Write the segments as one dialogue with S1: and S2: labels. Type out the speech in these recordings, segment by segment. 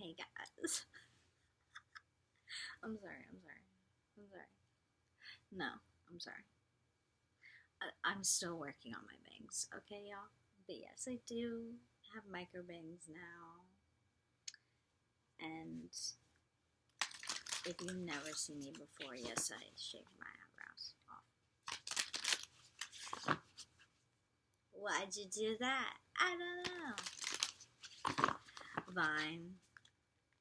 S1: Hey guys. I'm sorry. No, I'm sorry. I'm still working on my bangs, okay, y'all? But yes, I do have micro bangs now. And if you've never seen me before, yes, I shaved my eyebrows off. Why'd you do that? I don't know. Vine.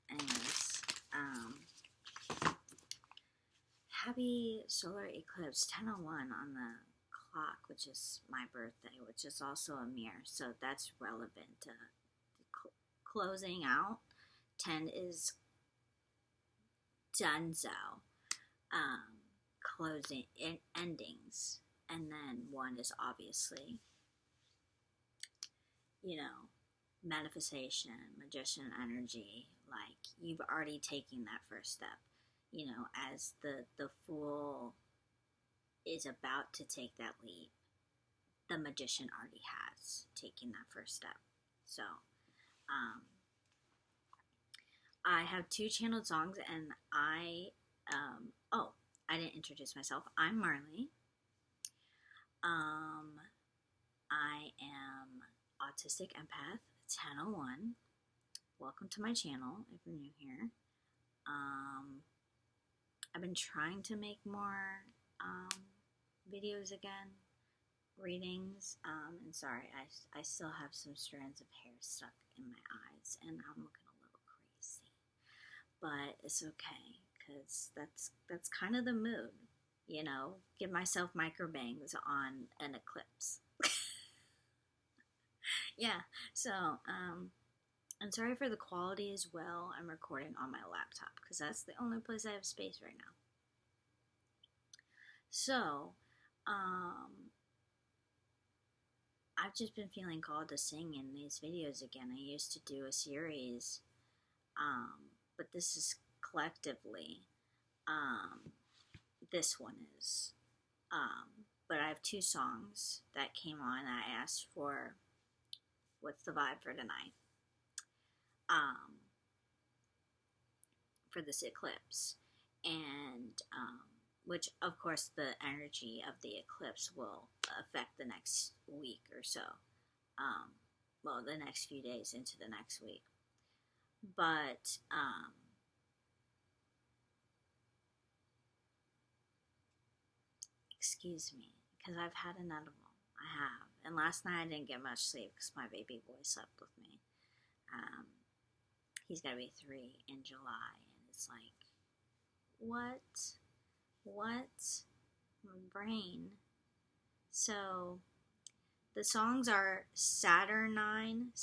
S1: Anyways, happy solar eclipse 10:01 on the clock, which is my birthday, which is also a mirror, so that's relevant. Closing out 10 is donezo. Closing endings, and then 1 is obviously, manifestation, magician energy. Like, you've already taken that first step. As the fool is about to take that leap, the magician already has taken that first step. So, I have 2 channeled songs, and I didn't introduce myself. I'm Marley. I am Autistic Empath 10:01. Welcome to my channel if you're new here. I've been trying to make more videos again, readings, and sorry, I still have some strands of hair stuck in my eyes, and I'm looking a little crazy, but it's okay, because that's kind of the mood, give myself micro bangs on an eclipse. Yeah, so, I'm sorry for the quality as well. I'm recording on my laptop because that's the only place I have space right now. So, I've just been feeling called to sing in these videos again. I used to do a series, but this is collectively. This one is. But I have 2 songs that came on. I asked for what's the vibe for tonight. For this eclipse, and which of course the energy of the eclipse will affect the next week or so, the next few days into the next week, but excuse me, because I've had an edible. I have, and last night I didn't get much sleep because my baby boy slept with me. He's gonna be 3 in July, and it's like, what? My brain. So, the songs are Saturnine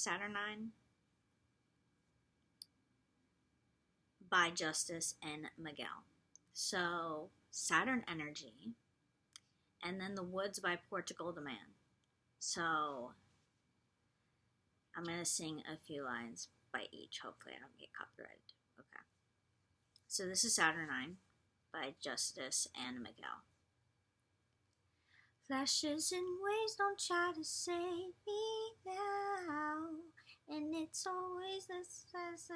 S1: by Justice and Miguel. So, Saturn energy, and then The Woods by Portugal the Man. So, I'm gonna sing a few lines by each. Hopefully I don't get copyrighted. Okay. So this is Saturnine by Justice and Miguel. Flashes and waves don't try to save me now, and it's always the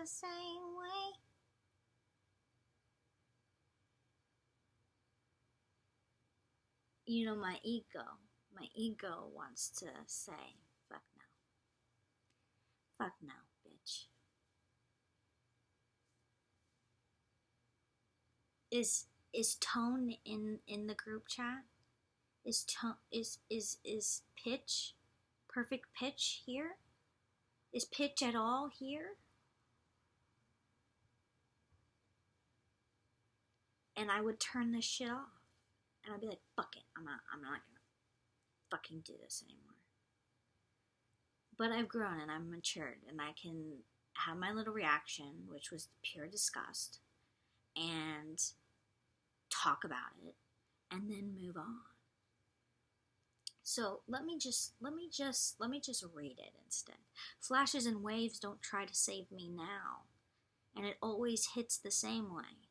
S1: same way. My ego wants to say, fuck no, bitch. Is tone in the group chat? Is pitch, perfect pitch here? Is pitch at all here? And I would turn this shit off, and I'd be like, fuck it, I'm not gonna fucking do this anymore. But I've grown and I've matured, and I can have my little reaction, which was pure disgust, and talk about it, and then move on. So let me just read it instead. Flashes and waves don't try to save me now, and it always hits the same way.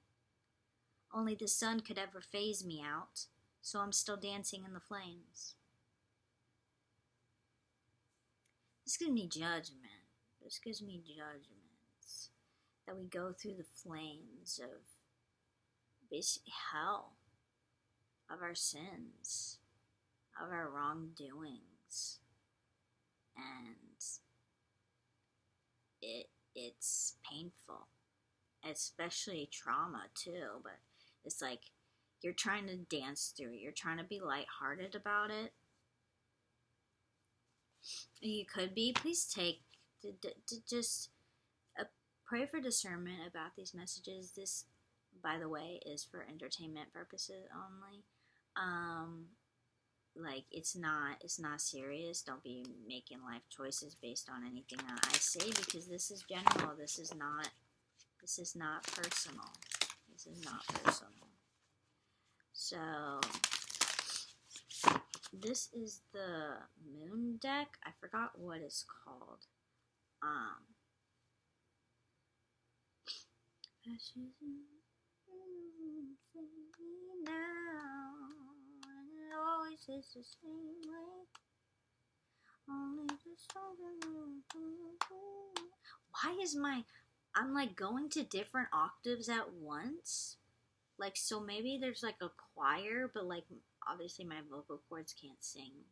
S1: Only the sun could ever phase me out, so I'm still dancing in the flames. This gives me judgment. that we go through the flames of basically hell, of our sins, of our wrongdoings, and it's painful, especially trauma too. But it's like you're trying to dance through it. You're trying to be lighthearted about it. You could be. Please take just pray for discernment about these messages. This, by the way, is for entertainment purposes only. Like it's not serious. Don't be making life choices based on anything that I say, because this is general. This is not personal. This is not personal. So this is the moon deck. I forgot what it's called. Now, and it always is the same way. Only just why is I'm like going to different octaves at once? Like, so maybe there's like a choir, but like obviously my vocal cords can't sing,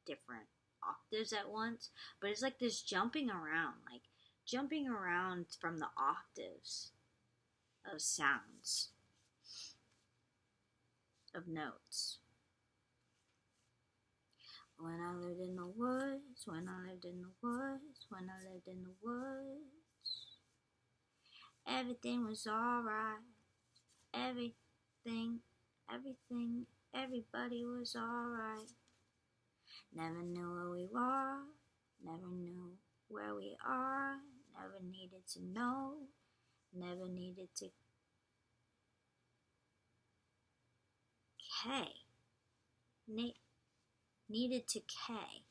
S1: different octaves at once. But it's like this jumping around from the octaves of sounds, of notes. When I lived in the woods, when I lived in the woods, when I lived in the woods, everything was alright. Everything, everybody was alright. Never knew where we were, never knew where we are, never needed to know, never needed to needed to K.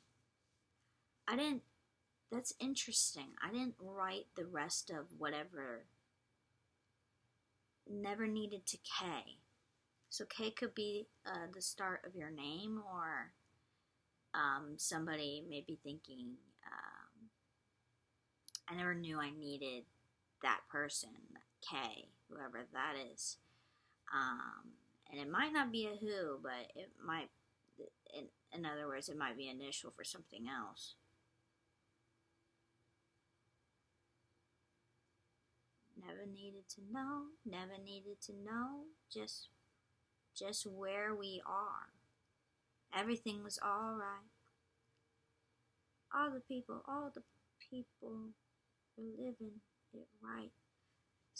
S1: That's interesting. I didn't write the rest of whatever. Never needed to K. So K could be the start of your name, or somebody may be thinking, I never knew I needed that person, K, whoever that is. And it might not be a who, but it might, in other words, it might be initial for something else. Never needed to know, never needed to know, just where we are. Everything was alright. All the people were living it right.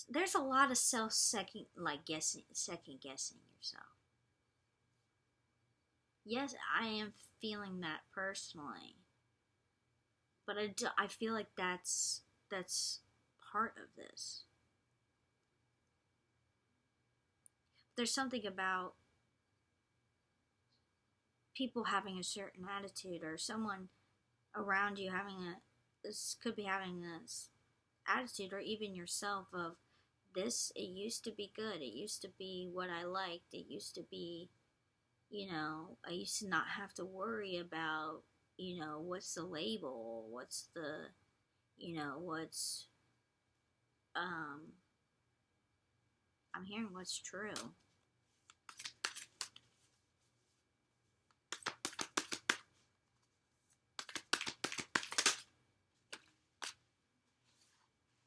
S1: There's a lot of second guessing yourself. Yes, I am feeling that personally, but I feel like that's part of this. There's something about people having a certain attitude, or someone around you could be having this attitude, or even yourself, of this, it used to be good, it used to be what I liked, it used to be, I used to not have to worry about, what's the label, what's the, what's, I'm hearing what's true.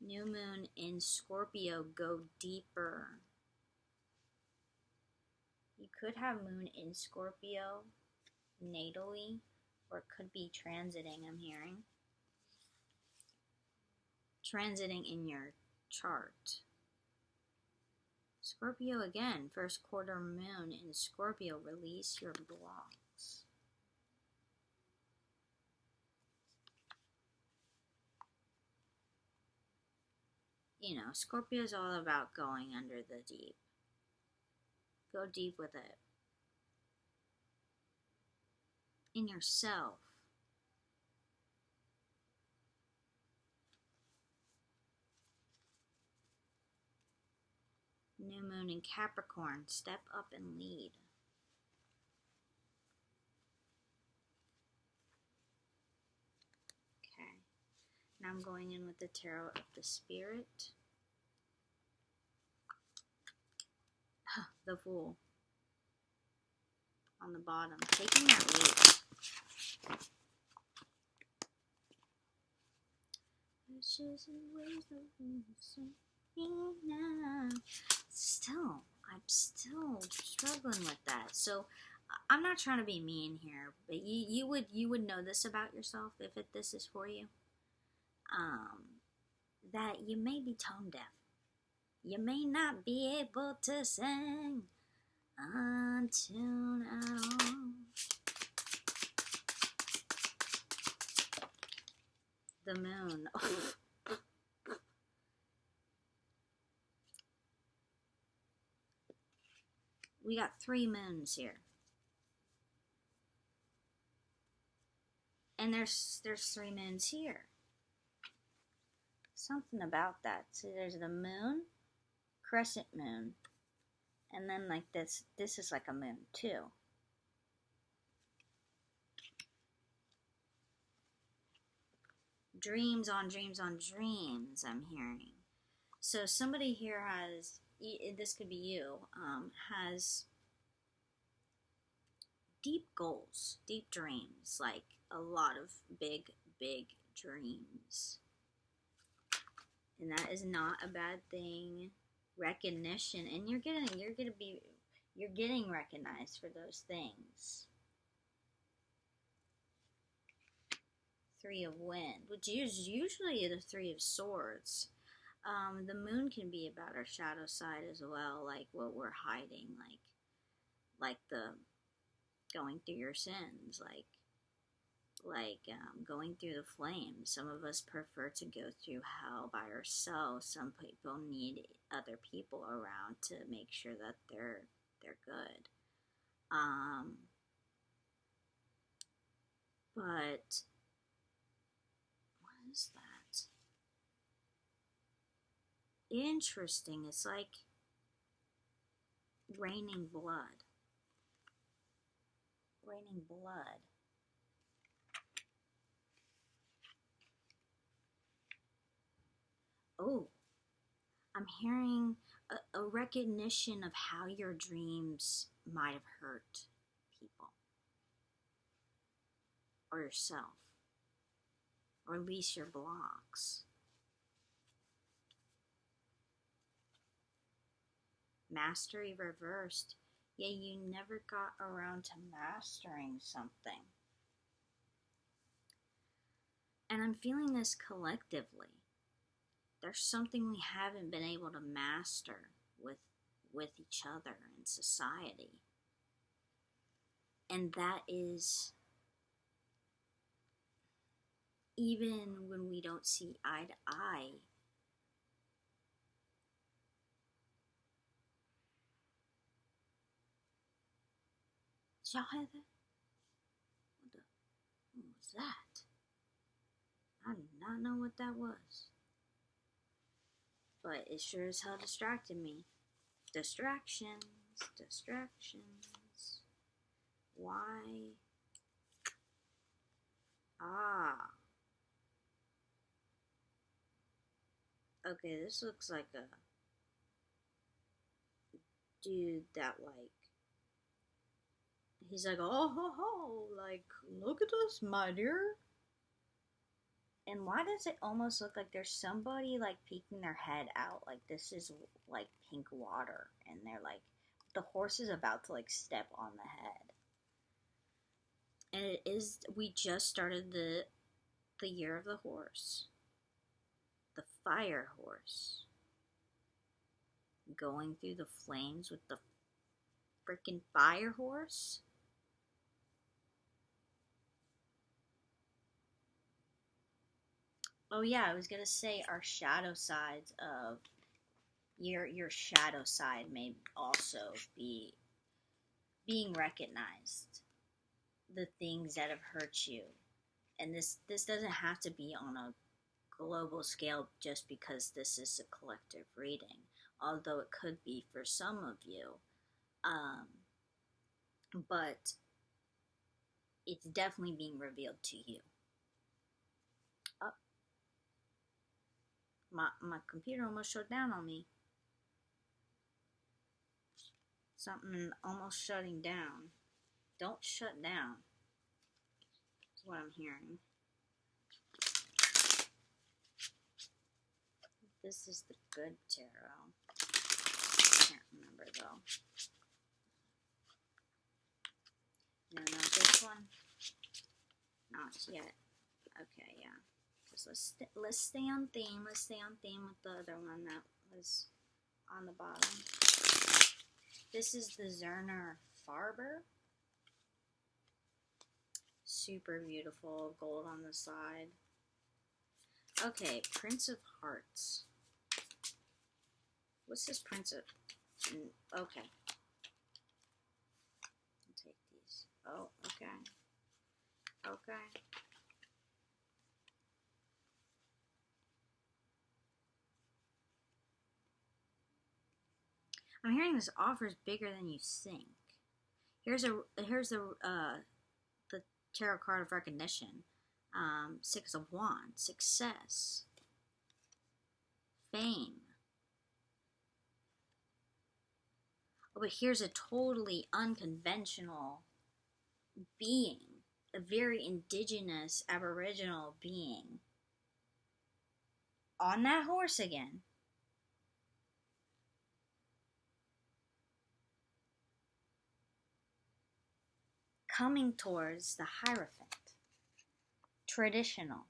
S1: New moon in Scorpio, go deeper. You could have moon in Scorpio natally, or it could be transiting, I'm hearing. Transiting in your chart. Scorpio again, first quarter moon in Scorpio, release your blocks. Scorpio's all about going under the deep. Go deep with it. In yourself. New moon in Capricorn, step up and lead. Okay. Now I'm going in with the Tarot of the Spirit. The Fool on the bottom, taking that leap. I'm still struggling with that. So I'm not trying to be mean here, but you would know this about yourself if this is for you. That you may be tone deaf. You may not be able to sing on tune at all. The Moon. We got 3 moons here. And there's 3 moons here. Something about that. See, there's the moon, crescent moon, and then like this is like a moon too. Dreams on dreams on dreams, I'm hearing. So somebody here has, this could be you, has deep goals, deep dreams, like a lot of big dreams. And that is not a bad thing. Recognition, and you're getting recognized for those things. 3 of Wind, which is usually the 3 of Swords. The Moon can be about our shadow side as well, like what we're hiding, like the going through your sins, like going through the flames. Some of us prefer to go through hell by ourselves. Some people need other people around to make sure that they're good. But what is that? Interesting. It's like raining blood. Raining blood. Oh, I'm hearing a recognition of how your dreams might have hurt people. Or yourself. Or release your blocks. Mastery reversed. Yeah, you never got around to mastering something. And I'm feeling this collectively. There's something we haven't been able to master with each other in society. And that is, even when we don't see eye to eye, did y'all hear that? What was that? I did not know what that was. But it sure as hell distracted me. Distractions. Why? Okay, this looks like a dude that, like, he's like, oh ho ho, like, look at us, my dear. And why does it almost look like there's somebody, like, peeking their head out, like this is, like, pink water, and they're, like, the horse is about to, like, step on the head. And it is, we just started the year of the horse. The fire horse. Going through the flames with the freaking fire horse. Oh yeah, I was gonna say our shadow sides of your shadow side may also be being recognized. The things that have hurt you. And this doesn't have to be on a global scale just because this is a collective reading, although it could be for some of you. But it's definitely being revealed to you. My computer almost shut down on me. Something almost shutting down. Don't shut down. That's what I'm hearing. This is the good tarot. Can't remember though. No, this one. Not yet. Okay, yeah. Just let's stay on theme. Let's stay on theme with the other one that was on the bottom. This is the Zerner Farber. Super beautiful, gold on the side. Okay, Prince of Hearts. What's this Prince of? Okay. I'll take these. Oh, okay. Okay. I'm hearing this offer is bigger than you think. Here's the tarot card of recognition. 6 of Wands, success, fame. Oh, but here's a totally unconventional being, a very indigenous, aboriginal being. On that horse again. Coming towards the Hierophant. Traditional.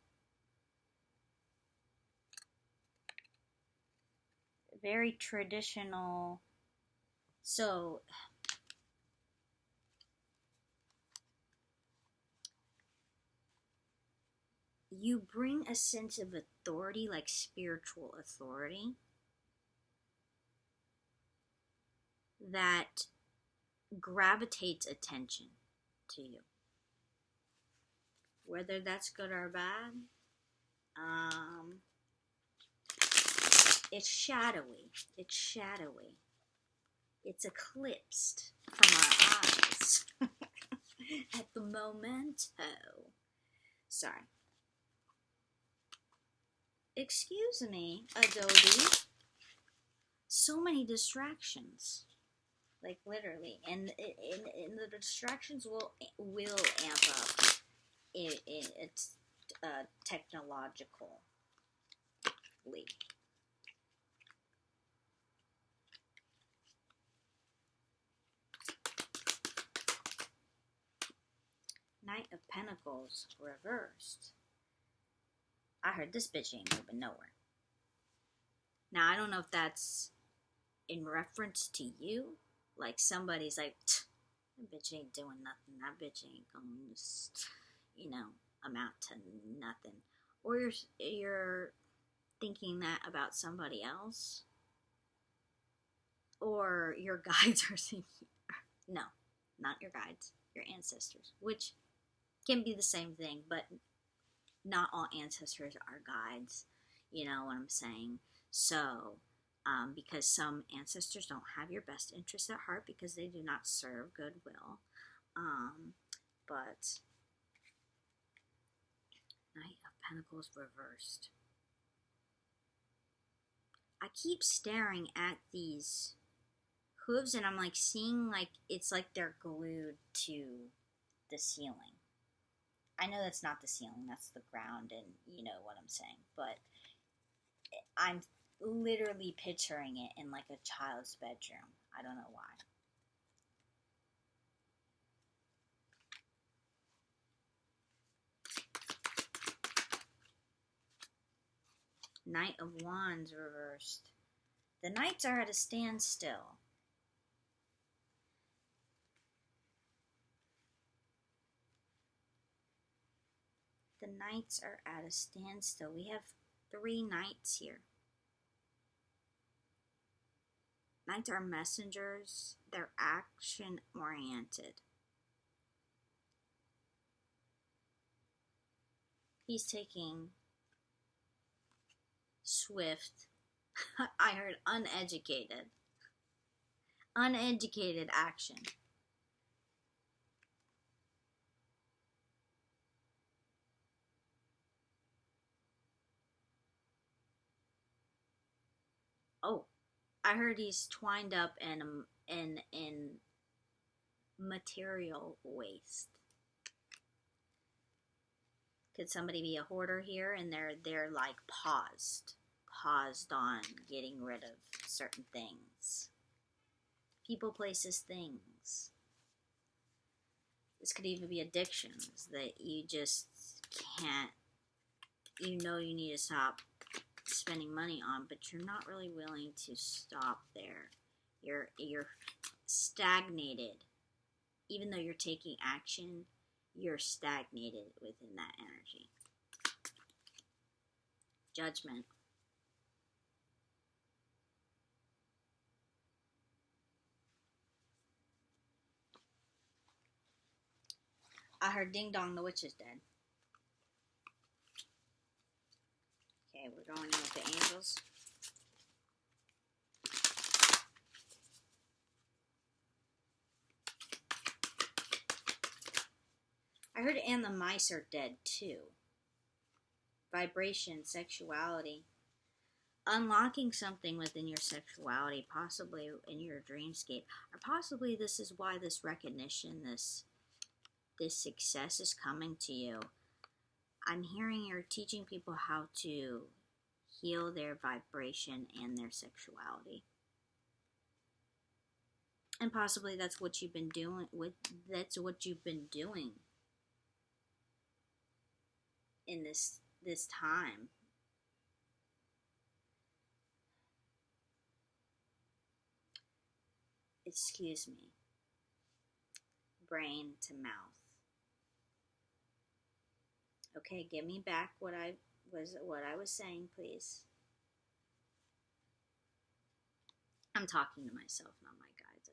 S1: Very traditional. So, you bring a sense of authority, like spiritual authority, that gravitates attention to you. Whether that's good or bad, it's shadowy. It's shadowy. It's eclipsed from our eyes at the momento. Sorry. Excuse me, Adobe. So many distractions. Like literally. And the distractions will amp up. It's technologically. Knight of Pentacles reversed. I heard this bitch ain't moving nowhere. Now, I don't know if that's in reference to you. Like, somebody's like, that bitch ain't doing nothing. That bitch ain't gonna, amount to nothing. Or you're thinking that about somebody else. Or your guides are thinking, no, not your guides, your ancestors. Which can be the same thing, but not all ancestors are guides. You know what I'm saying? So, because some ancestors don't have your best interests at heart because they do not serve goodwill. But Knight of Pentacles reversed. I keep staring at these hooves and I'm like seeing like it's like they're glued to the ceiling. I know that's not the ceiling, that's the ground, and you know what I'm saying, but I'm literally picturing it in like a child's bedroom. I don't know why. Knight of Wands reversed. The knights are at a standstill. The knights are at a standstill. We have 3 knights here. Knights are messengers. They're action-oriented. He's taking swift, I heard uneducated action. Oh, I heard he's twined up in material waste. Could somebody be a hoarder here and they're like paused on getting rid of certain things? People, places, things. This could even be addictions that you just can't, you know you need to stop spending money on, but you're not really willing to stop there. You're stagnated. Even though you're taking action, you're stagnated within that energy. Judgment. I heard ding dong, the witch is dead. Okay, we're going in with the angels. I heard and the mice are dead too. Vibration, sexuality. Unlocking something within your sexuality, possibly in your dreamscape. Or possibly this is why this recognition, this success is coming to you. I'm hearing you're teaching people how to heal their vibration and their sexuality. And possibly that's what you've been doing in this time. Excuse me. Brain to mouth. Okay, give me back what I was saying, please. I'm talking to myself, not my guides.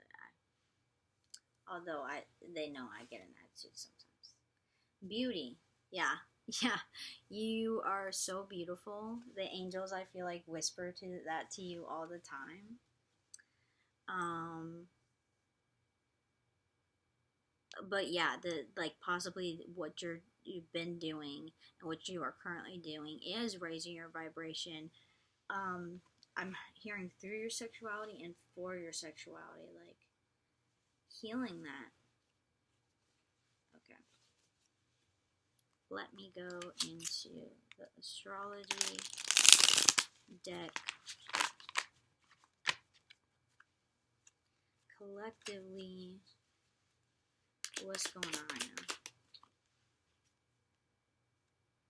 S1: Although they know I get an attitude sometimes. Beauty. Yeah. You are so beautiful. The angels, I feel like, whisper that to you all the time. But yeah, possibly what you've been doing and what you are currently doing is raising your vibration. I'm hearing through your sexuality and for your sexuality, like healing that. Okay. Let me go into the astrology deck. Collectively, what's going on right now?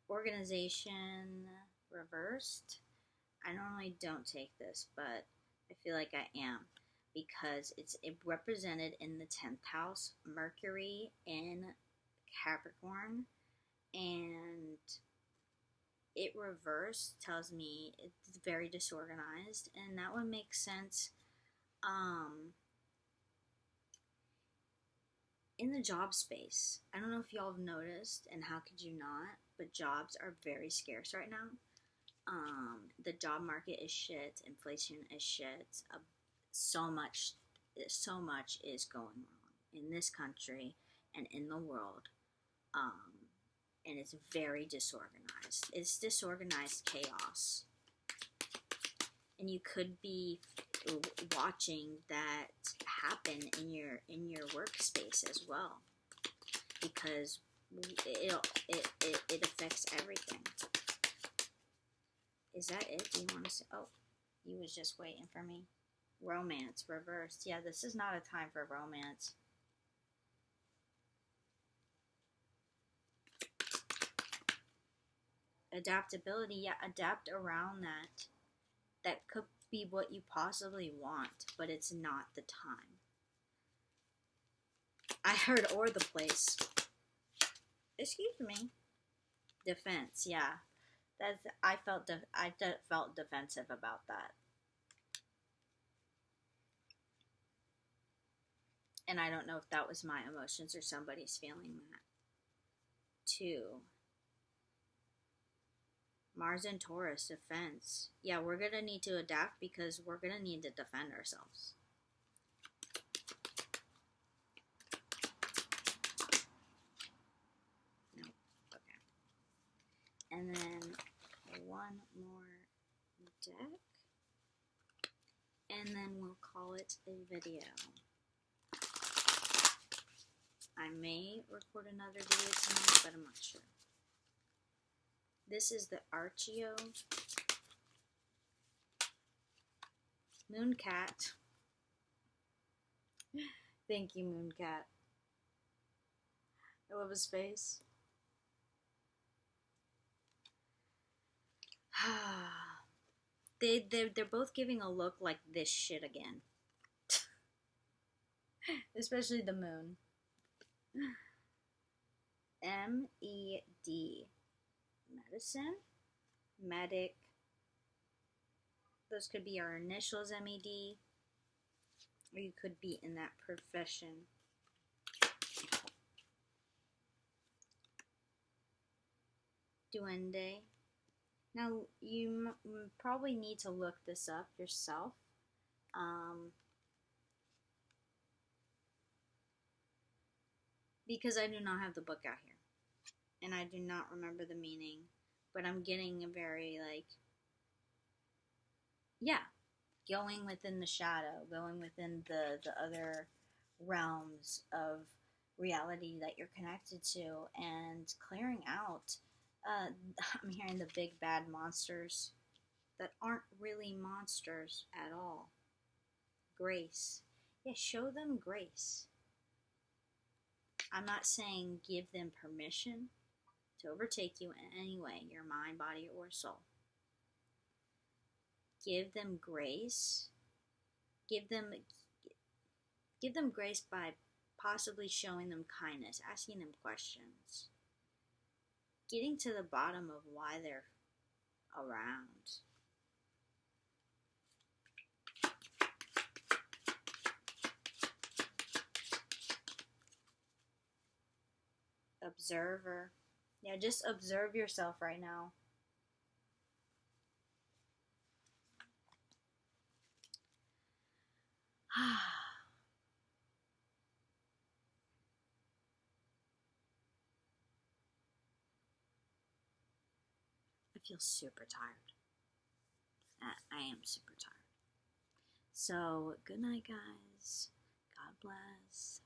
S1: Organization reversed. I normally don't take this, but I feel like I am because it's represented in the 10th house, Mercury in Capricorn, and it reversed tells me it's very disorganized, and that would make sense. In the job space, I don't know if y'all have noticed, and how could you not, but jobs are very scarce right now. The job market is shit. Inflation is shit. So much is going wrong in this country and in the world. And it's very disorganized. It's disorganized chaos. And you could be watching that happen in your workspace as well, because it affects everything. Is that it? Do you want to say? Oh, you was just waiting for me. Romance reversed. Yeah, this is not a time for romance. Adaptability. Yeah, adapt around that. That could be what you possibly want, but it's not the time. I heard or the place. Excuse me. Defense. Yeah. I felt defensive about that. And I don't know if that was my emotions or somebody's feeling that too. Mars and Taurus, defense. Yeah, we're going to need to adapt because we're going to need to defend ourselves. No. Okay. And then one more deck. and then we'll call it a video. I may record another video tonight, but I'm not sure. This is the Archeo Mooncat. Thank you, Mooncat. I love his face. They're both giving a look like this shit again. Especially the moon. M-E-D. Medicine? Medic. Those could be our initials, M-E-D. Or you could be in that profession. Duende. Now, you probably need to look this up yourself. Because I do not have the book out here. And I do not remember the meaning. But I'm getting a very, like, yeah, going within the shadow, going within the other realms of reality that you're connected to, and clearing out. I'm hearing the big bad monsters that aren't really monsters at all. Grace. Yeah, show them grace. I'm not saying give them permission to overtake you in any way, your mind, body, or soul. Give them grace. Give them grace by possibly showing them kindness, asking them questions, getting to the bottom of why they're around. Observer. Yeah, just observe yourself right now. I feel super tired. I am super tired. So, good night, guys. God bless.